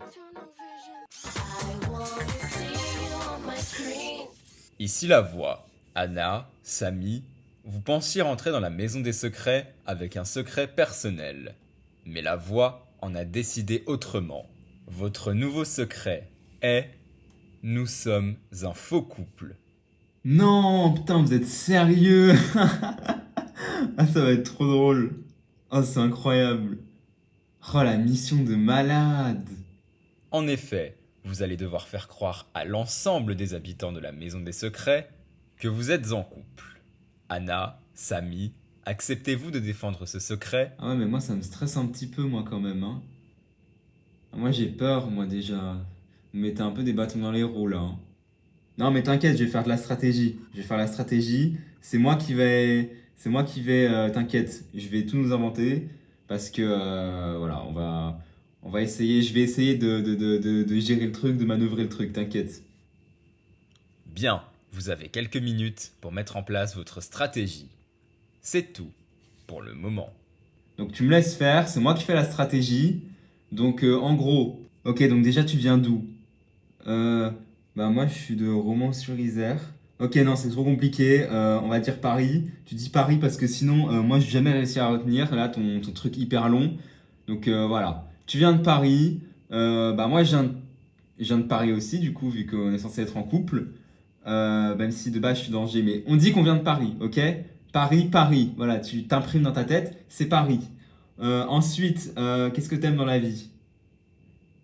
[SPEAKER 1] Ici la voix. Anna, Samy, vous pensiez rentrer dans la maison des secrets avec un secret personnel. Mais la voix en a décidé autrement. Votre nouveau secret est... Nous sommes un faux couple.
[SPEAKER 5] Non, putain, vous êtes sérieux? Ah, ça va être trop drôle. Oh, c'est incroyable. Oh, la mission de malade.
[SPEAKER 1] En effet, vous allez devoir faire croire à l'ensemble des habitants de la maison des secrets que vous êtes en couple. Anna, Samy, acceptez-vous de défendre ce secret?
[SPEAKER 5] Ah ouais, mais moi, ça me stresse un petit peu, moi, quand même, hein. Moi, j'ai peur, moi, déjà. Vous mettez un peu des bâtons dans les roues, là, hein. Non, mais t'inquiète, je vais faire de la stratégie. Je vais faire la stratégie. C'est moi qui vais... t'inquiète, je vais tout nous inventer. Parce que, voilà, on va essayer... Je vais essayer de gérer le truc, de manœuvrer le truc, t'inquiète.
[SPEAKER 1] Bien, vous avez quelques minutes pour mettre en place votre stratégie. C'est tout pour le moment.
[SPEAKER 5] Donc, tu me laisses faire, c'est moi qui fais la stratégie. Donc, en gros... Ok, donc déjà, tu viens d'où? Bah moi je suis de Romans-sur-Isère. Ok, non, c'est trop compliqué. On va dire Paris. Tu dis Paris parce que sinon, moi j'ai jamais réussi à retenir. Là, ton truc hyper long. Donc voilà. Tu viens de Paris. Bah moi je viens de Paris aussi, du coup, vu qu'on est censé être en couple. Même si de base je suis d'Angers. Mais on dit qu'on vient de Paris, ok? Paris, Paris. Voilà, tu t'imprimes dans ta tête, c'est Paris. Ensuite, qu'est-ce que t'aimes dans la vie?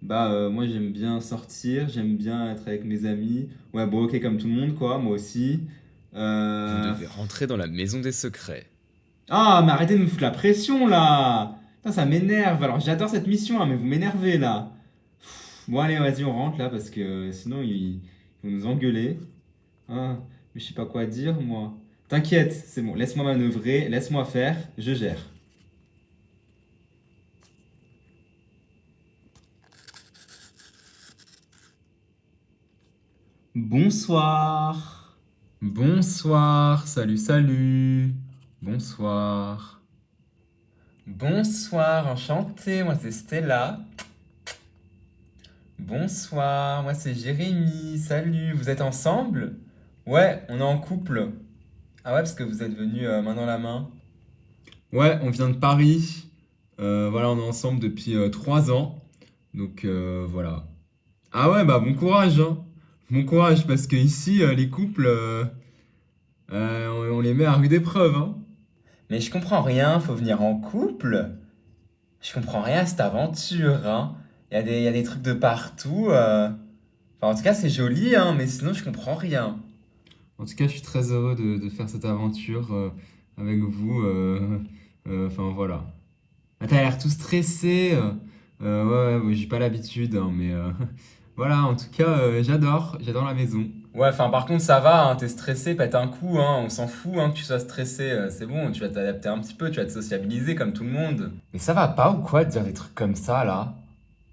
[SPEAKER 5] Bah moi j'aime bien sortir, j'aime bien être avec mes amis. Ouais bon ok comme tout le monde quoi, moi aussi.
[SPEAKER 1] Vous
[SPEAKER 5] Euh...
[SPEAKER 1] devez rentrer dans la maison des secrets.
[SPEAKER 5] Ah mais arrêtez de me foutre la pression là. Putain, ça m'énerve, alors j'adore cette mission hein, mais vous m'énervez là. Bon allez vas-y on rentre là parce que sinon ils vont nous engueuler. Ah mais je sais pas quoi dire moi. T'inquiète, c'est bon, laisse-moi manœuvrer, laisse-moi faire, je gère. Bonsoir.
[SPEAKER 4] Bonsoir, salut, salut. Bonsoir. Bonsoir, enchanté, moi c'est Stella. Bonsoir, moi c'est Jérémy, salut, vous êtes ensemble? Ouais, on est en couple. Ah ouais, parce que vous êtes venus main dans la main.
[SPEAKER 5] Ouais, on vient de Paris. Voilà, on est ensemble depuis 3 ans. Donc voilà. Ah ouais, bah bon courage, hein. Bon courage, parce que ici, les couples, on les met à rude épreuve, hein.
[SPEAKER 4] Mais je comprends rien, faut venir en couple. Je comprends rien à cette aventure, hein. Il y a des trucs de partout. Enfin, en tout cas, c'est joli, hein, mais sinon, je comprends rien.
[SPEAKER 5] En tout cas, je suis très heureux de faire cette aventure avec vous. Enfin, voilà. Ah, t'as l'air tout stressé. Ouais, j'ai pas l'habitude, hein, mais voilà, en tout cas, j'adore la maison.
[SPEAKER 4] Ouais, enfin, par contre, ça va, hein, t'es stressé, pète un coup, hein, on s'en fout, hein, que tu sois stressé, c'est bon, tu vas t'adapter un petit peu, tu vas te sociabiliser comme tout le monde. Mais ça va pas ou quoi de dire des trucs comme ça, là?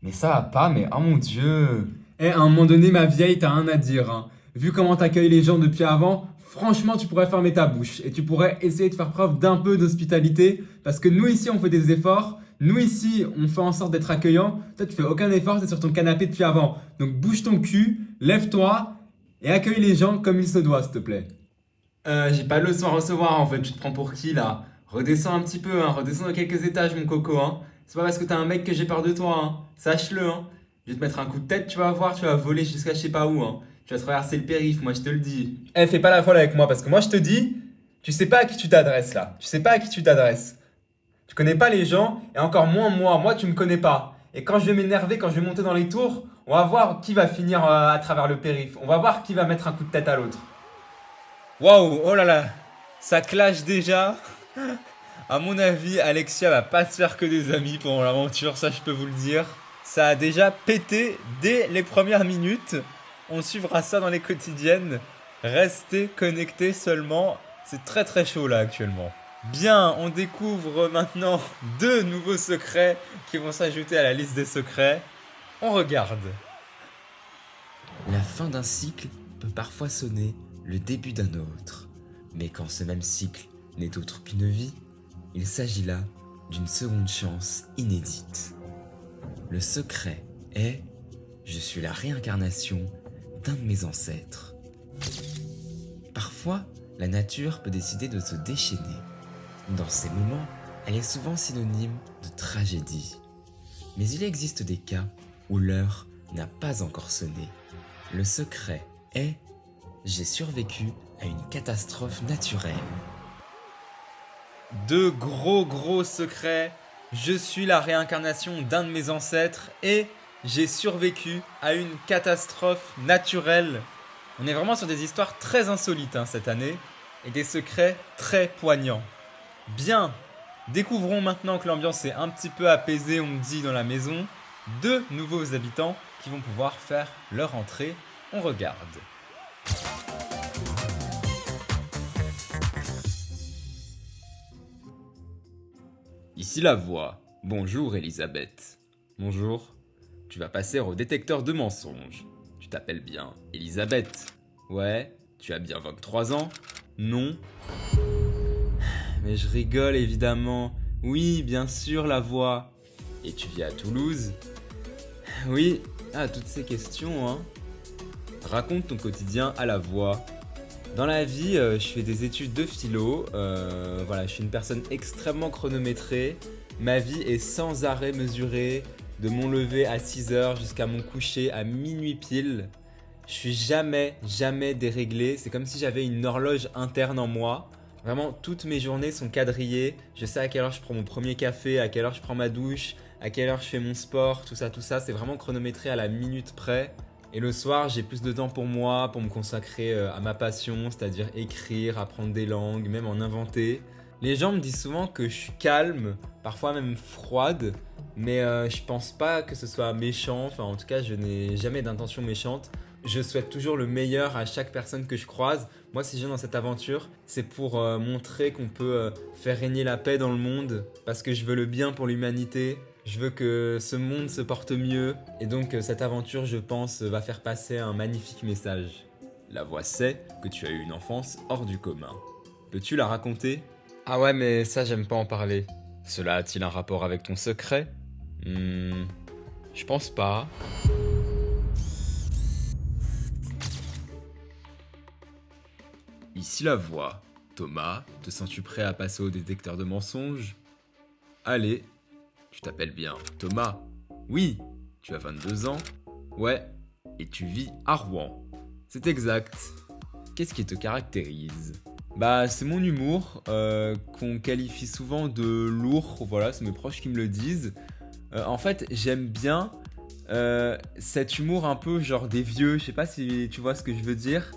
[SPEAKER 4] Mais ça va pas, mais oh mon Dieu!
[SPEAKER 5] Eh, à un moment donné, ma vieille, t'as rien à dire, hein. Vu comment t'accueilles les gens depuis avant, franchement, tu pourrais fermer ta bouche et tu pourrais essayer de faire preuve d'un peu d'hospitalité parce que nous ici, on fait des efforts. Nous ici, on fait en sorte d'être accueillants. Toi, tu fais aucun effort, t'es sur ton canapé depuis avant. Donc bouge ton cul, lève-toi et accueille les gens comme il se doit, s'il te plaît.
[SPEAKER 4] J'ai pas de leçon à recevoir en fait, tu te prends pour qui là? Redescends un petit peu, hein, redescends de quelques étages, mon coco, hein. C'est pas parce que t'es un mec que j'ai peur de toi, hein. Sache-le, hein. Je vais te mettre un coup de tête, tu vas voir, tu vas voler jusqu'à je sais pas où, hein. Tu vas traverser le périph', moi je te le dis. Eh, fais pas la folle avec moi parce que moi je te dis, tu sais pas à qui tu t'adresses là. Tu sais pas à qui tu t'adresses. Tu connais pas les gens et encore moins moi. Moi, tu me connais pas. Et quand je vais m'énerver, quand je vais monter dans les tours, on va voir qui va finir à travers le périph'. On va voir qui va mettre un coup de tête à l'autre.
[SPEAKER 2] Waouh, oh là là, ça clash déjà. À mon avis, Alexia va pas se faire que des amis pendant l'aventure, ça je peux vous le dire. Ça a déjà pété dès les premières minutes. On suivra ça dans les quotidiennes. Restez connectés seulement. C'est très très chaud là actuellement. Bien, on découvre maintenant 2 nouveaux secrets qui vont s'ajouter à la liste des secrets. On regarde.
[SPEAKER 3] La fin d'un cycle peut parfois sonner le début d'un autre. Mais quand ce même cycle n'est autre qu'une vie, il s'agit là d'une seconde chance inédite. Le secret est « Je suis la réincarnation d'un de mes ancêtres ». Parfois, la nature peut décider de se déchaîner. Dans ces moments, elle est souvent synonyme de tragédie. Mais il existe des cas où l'heure n'a pas encore sonné. Le secret est « J'ai survécu à une catastrophe naturelle ».
[SPEAKER 2] 2 gros secrets. Je suis la réincarnation d'un de mes ancêtres et j'ai survécu à une catastrophe naturelle. On est vraiment sur des histoires très insolites cette année et des secrets très poignants. Bien, découvrons maintenant que l'ambiance est un petit peu apaisée, on me dit, dans la maison, 2 nouveaux habitants qui vont pouvoir faire leur entrée. On regarde. Ici la voix. Bonjour Elisabeth. Bonjour. Tu vas passer au détecteur de mensonges. Tu t'appelles bien Elisabeth. Ouais. Tu as bien 23 ans? Non. Mais je rigole évidemment. Oui, bien sûr la voix. Et tu vis à Toulouse? Oui. Ah, toutes ces questions, Raconte ton quotidien à la voix. Dans la vie, je fais des études de philo. Voilà, je suis une personne extrêmement chronométrée. Ma vie est sans arrêt mesurée, de mon lever à 6h jusqu'à mon coucher à minuit pile. Je suis jamais déréglé. C'est comme si j'avais une horloge interne en moi. Vraiment, toutes mes journées sont quadrillées. Je sais à quelle heure je prends mon premier café, à quelle heure je prends ma douche, à quelle heure je fais mon sport, tout ça. C'est vraiment chronométré à la minute près. Et le soir, j'ai plus de temps pour moi, pour me consacrer à ma passion, c'est-à-dire écrire, apprendre des langues, même en inventer. Les gens me disent souvent que je suis calme, parfois même froide, mais je pense pas que ce soit méchant. Enfin, en tout cas, je n'ai jamais d'intention méchante. Je souhaite toujours le meilleur à chaque personne que je croise. Moi, si je viens dans cette aventure, c'est pour montrer qu'on peut faire régner la paix dans le monde, parce que je veux le bien pour l'humanité. Je veux que ce monde se porte mieux. Et donc, cette aventure, je pense, va faire passer un magnifique message. La voix sait que tu as eu une enfance hors du commun. Peux-tu la raconter? Ah ouais, mais ça, j'aime pas en parler. Cela a-t-il un rapport avec ton secret? Je pense pas. Ici la voix. Thomas, te sens-tu prêt à passer au détecteur de mensonges? Allez, tu t'appelles bien Thomas? Oui. Tu as 22 ans? Ouais. Et tu vis à Rouen? C'est exact. Qu'est-ce qui te caractérise? Bah, c'est mon humour, qu'on qualifie souvent de lourd, voilà, c'est mes proches qui me le disent. En fait, j'aime bien cet humour un peu genre des vieux, je sais pas si tu vois ce que je veux dire.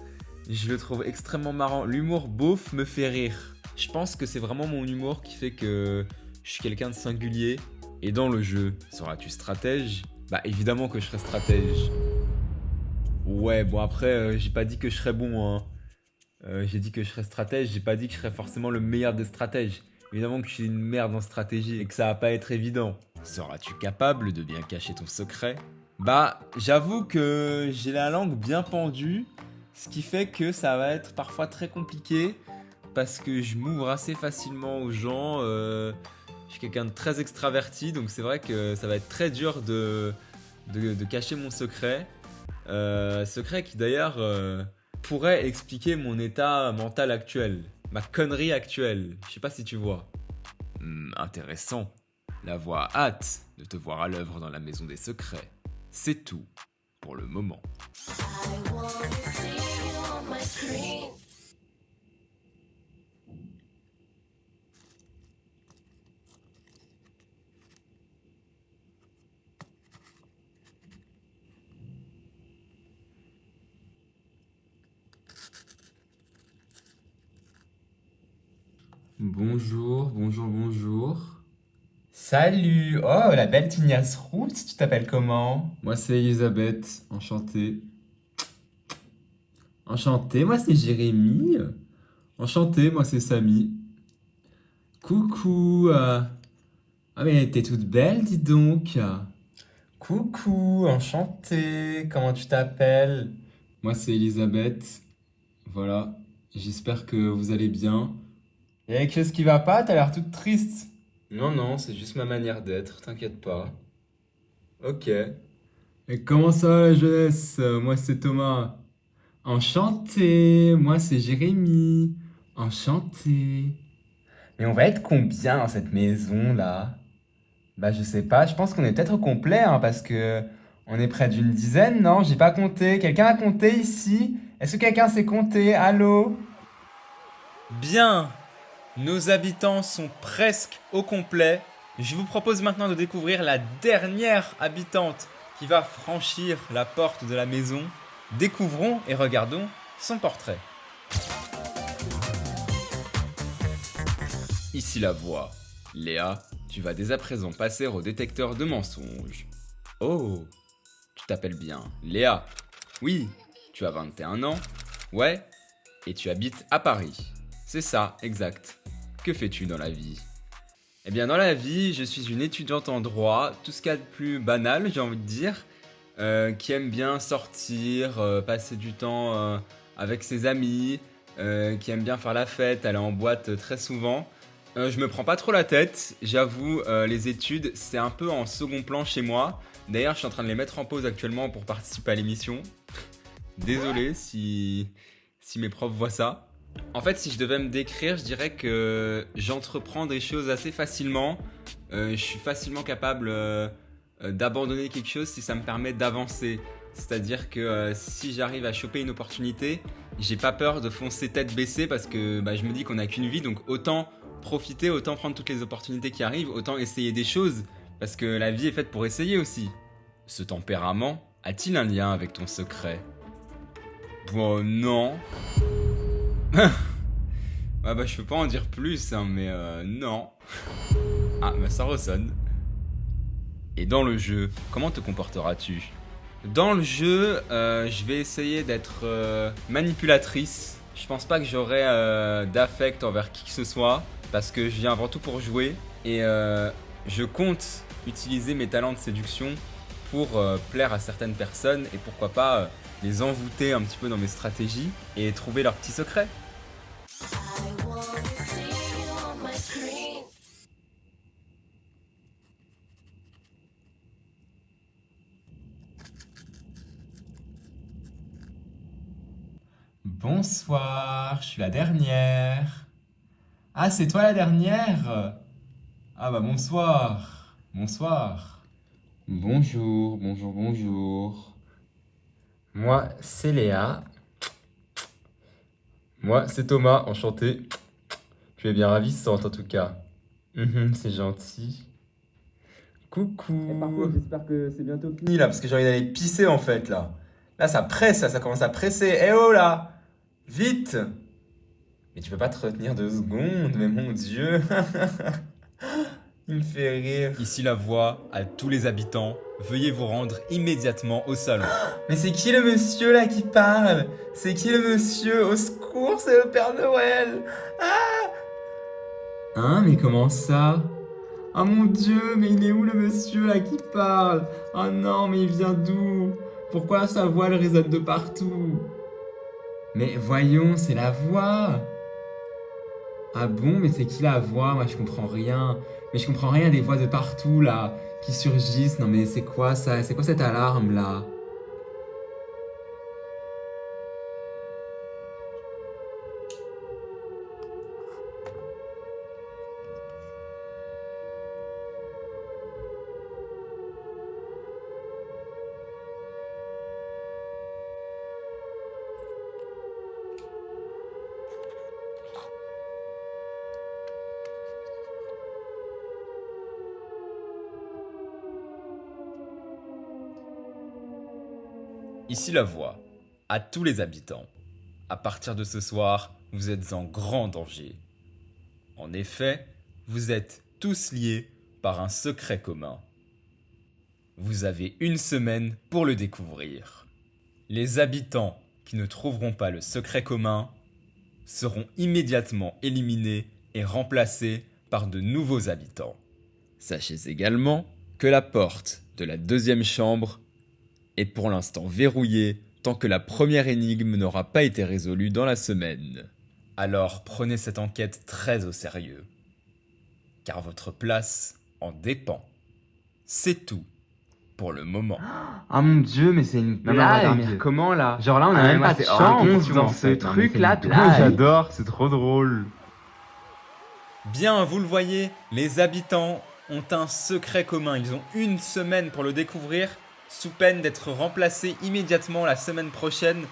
[SPEAKER 2] Je le trouve extrêmement marrant. L'humour beauf me fait rire. Je pense que c'est vraiment mon humour qui fait que je suis quelqu'un de singulier. Et dans le jeu, seras-tu stratège? Bah évidemment que je serai stratège. Ouais, bon après, j'ai pas dit que je serais bon, j'ai dit que je serais stratège, j'ai pas dit que je serais forcément le meilleur des stratèges. Évidemment que je suis une merde en stratégie et que ça va pas être évident. Seras-tu capable de bien cacher ton secret? Bah, j'avoue que j'ai la langue bien pendue, ce qui fait que ça va être parfois très compliqué parce que je m'ouvre assez facilement aux gens. Je suis quelqu'un de très extraverti, donc c'est vrai que ça va être très dur de cacher mon secret. Secret qui d'ailleurs pourrait expliquer mon état mental actuel, ma connerie actuelle. Je sais pas si tu vois. Intéressant. La voix a hâte de te voir à l'œuvre dans la maison des secrets. C'est tout pour le moment.
[SPEAKER 5] Bonjour, bonjour, bonjour.
[SPEAKER 4] Salut! Oh, la belle Tignasse Roots, tu t'appelles comment?
[SPEAKER 5] Moi c'est Elisabeth, enchanté. Enchanté, moi c'est Jérémy. Enchanté, moi c'est Samy. Coucou. Ah mais t'es toute belle, dis donc.
[SPEAKER 4] Coucou, enchanté, comment tu t'appelles?
[SPEAKER 5] Moi c'est Elisabeth. Voilà. J'espère que vous allez bien.
[SPEAKER 4] Y'a quelque chose qui va pas? T'as l'air toute triste. Non, non, c'est juste ma manière d'être, t'inquiète pas. Ok.
[SPEAKER 5] Et comment ça va la jeunesse? Moi c'est Thomas. Enchanté, moi c'est Jérémy. Enchanté.
[SPEAKER 4] Mais on va être combien dans cette maison là? Bah je sais pas, je pense qu'on est peut-être au complet hein, parce que on est près d'une dizaine, non? J'ai pas compté. Quelqu'un a compté ici? Est-ce que quelqu'un sait compter? Allô?
[SPEAKER 2] Bien, nos habitants sont presque au complet. Je vous propose maintenant de découvrir la dernière habitante qui va franchir la porte de la maison. Découvrons et regardons son portrait. Ici la voix. Léa, tu vas dès à présent passer au détecteur de mensonges. Oh, tu t'appelles bien Léa. Oui, tu as 21 ans. Ouais, et tu habites à Paris. C'est ça, exact. Que fais-tu dans la vie? Eh bien, dans la vie, je suis une étudiante en droit, tout ce qu'il y a de plus banal, j'ai envie de dire, qui aime bien sortir, passer du temps avec ses amis, qui aime bien faire la fête, aller en boîte très souvent. Je me prends pas trop la tête, j'avoue, les études, c'est un peu en second plan chez moi. D'ailleurs, je suis en train de les mettre en pause actuellement pour participer à l'émission. Désolé si mes profs voient ça. En fait, si je devais me décrire, je dirais que j'entreprends des choses assez facilement. Je suis facilement capable d'abandonner quelque chose si ça me permet d'avancer. C'est-à-dire que si j'arrive à choper une opportunité, j'ai pas peur de foncer tête baissée parce que je me dis qu'on n'a qu'une vie, donc autant profiter, autant prendre toutes les opportunités qui arrivent, autant essayer des choses, parce que la vie est faite pour essayer aussi. Ce tempérament a-t-il un lien avec ton secret? Bon, non. Je peux pas en dire plus, hein, mais non. Ah, ça ressonne. Et dans le jeu, comment te comporteras-tu? Dans le jeu, je vais essayer d'être manipulatrice. Je pense pas que j'aurai d'affect envers qui que ce soit, parce que je viens avant tout pour jouer. Et je compte utiliser mes talents de séduction pour plaire à certaines personnes et pourquoi pas les envoûter un petit peu dans mes stratégies et trouver leurs petits secrets.
[SPEAKER 4] Bonsoir, je suis la dernière. Ah, c'est toi la dernière? Ah bah bonsoir. Bonsoir.
[SPEAKER 5] Bonjour, bonjour, bonjour.
[SPEAKER 4] Moi, c'est Léa. Moi, c'est Thomas, enchanté. Tu es bien ravissante en tout cas. C'est gentil. Coucou. J'espère que c'est bientôt fini là, parce que j'ai envie d'aller pisser en fait là. Là, ça presse, ça commence à presser. Eh oh là! Vite! Mais tu peux pas te retenir 2 secondes, mais mon Dieu! Il me fait rire.
[SPEAKER 2] Ici la voix à tous les habitants, veuillez vous rendre immédiatement au salon.
[SPEAKER 4] Mais c'est qui le monsieur là qui parle? C'est qui le monsieur? Au secours, c'est le Père Noël!
[SPEAKER 5] Hein, mais comment ça? Ah mon Dieu, mais il est où le monsieur là qui parle? Oh non, mais il vient d'où? Pourquoi sa voix elle résonne de partout? Mais voyons, c'est la voix! Ah bon, mais c'est qui la voix? Moi je comprends rien. Mais je comprends rien des voix de partout là, qui surgissent. Non mais c'est quoi ça? C'est quoi cette alarme là?
[SPEAKER 2] Ici la voix à tous les habitants. À partir de ce soir, vous êtes en grand danger. En effet, vous êtes tous liés par un secret commun. Vous avez une semaine pour le découvrir. Les habitants
[SPEAKER 1] qui ne trouveront pas le secret commun seront immédiatement éliminés et remplacés par de nouveaux habitants. Sachez également que la porte de la deuxième chambre est pour l'instant verrouillée tant que la première énigme n'aura pas été résolue dans la semaine. Alors prenez cette enquête très au sérieux, car votre place en dépend. C'est tout pour le moment.
[SPEAKER 4] Ah mon dieu, mais c'est une
[SPEAKER 5] Non, mais on va dormir
[SPEAKER 4] blague.
[SPEAKER 5] comment là?
[SPEAKER 4] Genre là, on a
[SPEAKER 5] Ah,
[SPEAKER 4] même
[SPEAKER 5] moi,
[SPEAKER 4] pas de
[SPEAKER 5] c'est hors de
[SPEAKER 4] chance
[SPEAKER 5] question,
[SPEAKER 4] dans
[SPEAKER 5] en
[SPEAKER 4] ce
[SPEAKER 5] fait. Non, mais c'est
[SPEAKER 4] truc-là.
[SPEAKER 5] une
[SPEAKER 4] Tout
[SPEAKER 5] blague.
[SPEAKER 4] j'adore, c'est trop drôle.
[SPEAKER 1] Bien, vous le voyez, les habitants ont un secret commun. Ils ont une semaine pour le découvrir, sous peine d'être remplacés immédiatement la semaine prochaine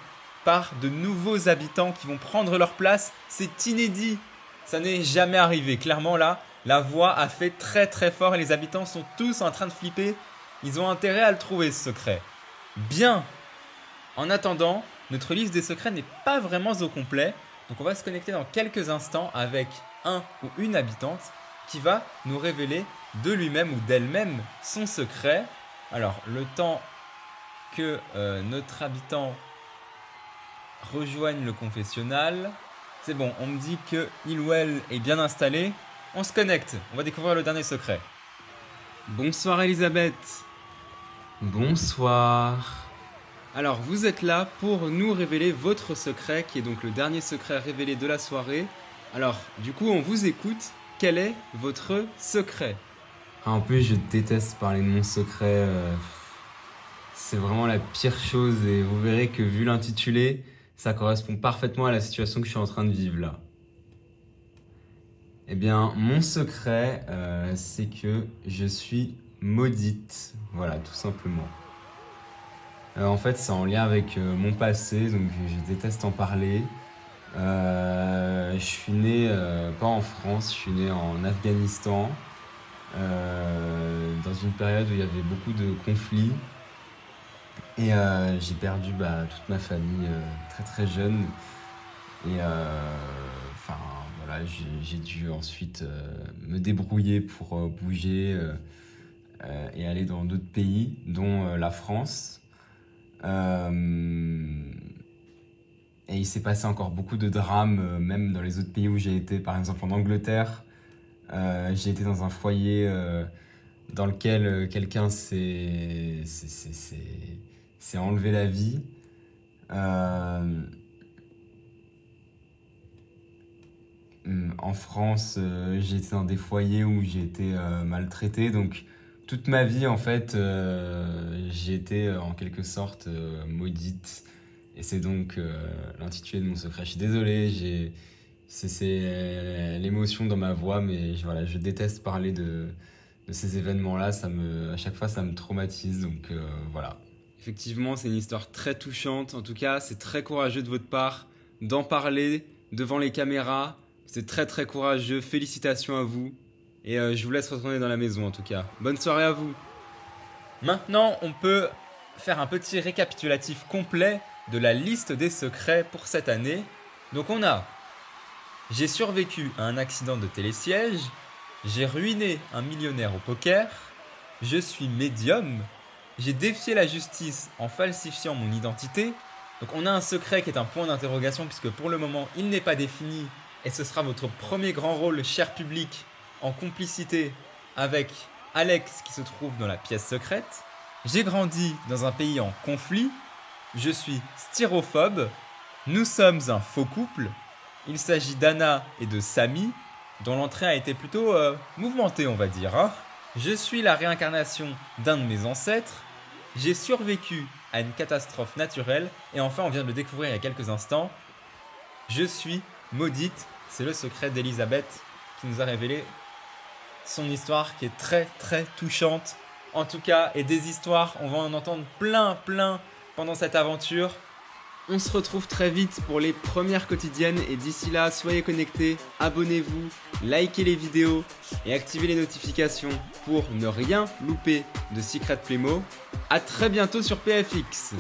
[SPEAKER 1] par de nouveaux habitants qui vont prendre leur place. C'est inédit. Ça n'est jamais arrivé. Clairement là, la voix a fait très très fort et les habitants sont tous en train de flipper. Ils ont intérêt à le trouver ce secret. Bien. En attendant, notre liste des secrets n'est pas vraiment au complet. Donc on va se connecter dans quelques instants avec un ou une habitante qui va nous révéler de lui-même ou d'elle-même son secret. Alors le temps que notre habitant rejoigne le confessionnal, c'est bon, on me dit que il ou elle est bien installé. On se connecte, on va découvrir le dernier secret. Bonsoir Elisabeth.
[SPEAKER 4] Bonsoir.
[SPEAKER 1] Alors, vous êtes là pour nous révéler votre secret, qui est donc le dernier secret révélé de la soirée. Alors, du coup, on vous écoute. Quel est votre secret?
[SPEAKER 5] En plus, je déteste parler de mon secret. C'est vraiment la pire chose et vous verrez que vu l'intitulé, ça correspond parfaitement à la situation que je suis en train de vivre là. Eh bien, mon secret, c'est que je suis maudite. Voilà, tout simplement. En fait, c'est en lien avec mon passé, donc je déteste en parler. Je suis né, pas en France, je suis né en Afghanistan, dans une période où il y avait beaucoup de conflits. Et j'ai perdu toute ma famille très très jeune. Et enfin voilà, j'ai dû ensuite me débrouiller pour bouger et aller dans d'autres pays, dont la France. Et il s'est passé encore beaucoup de drames, même dans les autres pays où j'ai été. Par exemple en Angleterre, j'ai été dans un foyer dans lequel quelqu'un s'est enlevé la vie. En France, j'ai été dans des foyers où j'ai été maltraité. Donc toute ma vie, en fait, j'ai été en quelque sorte maudite. Et c'est donc l'intitulé de mon secret. Je suis désolé, c'est l'émotion dans ma voix, mais voilà, je déteste parler de ces événements-là. À chaque fois, ça me traumatise. Donc voilà. Effectivement, c'est une histoire très touchante. En tout cas, c'est très courageux de votre part d'en parler devant les caméras. C'est très très courageux. Félicitations à vous. Et je vous laisse retourner dans la maison en tout cas. Bonne soirée à vous. Maintenant, on peut faire un petit récapitulatif complet de la liste des secrets pour cette année. Donc on a: j'ai survécu à un accident de télésiège, j'ai ruiné un millionnaire au poker, je suis médium, j'ai défié la justice en falsifiant mon identité. Donc on a un secret qui est un point d'interrogation puisque pour le moment il n'est pas défini et ce sera votre premier grand rôle, cher public, en complicité avec Alex qui se trouve dans la pièce secrète. J'ai grandi dans un pays en conflit. Je suis styrophobe. Nous sommes un faux couple. Il s'agit d'Anna et de Samy, dont l'entrée a été plutôt mouvementée, on va dire. Hein. Je suis la réincarnation d'un de mes ancêtres. J'ai survécu à une catastrophe naturelle. Et enfin, on vient de le découvrir il y a quelques instants. Je suis maudite. C'est le secret d'Elisabeth qui nous a révélé son histoire qui est très très touchante. En tout cas, et des histoires, on va en entendre plein pendant cette aventure. On se retrouve très vite pour les premières quotidiennes et d'ici là, soyez connectés, abonnez-vous, likez les vidéos et activez les notifications pour ne rien louper de Secret Playmo. A très bientôt sur PFX.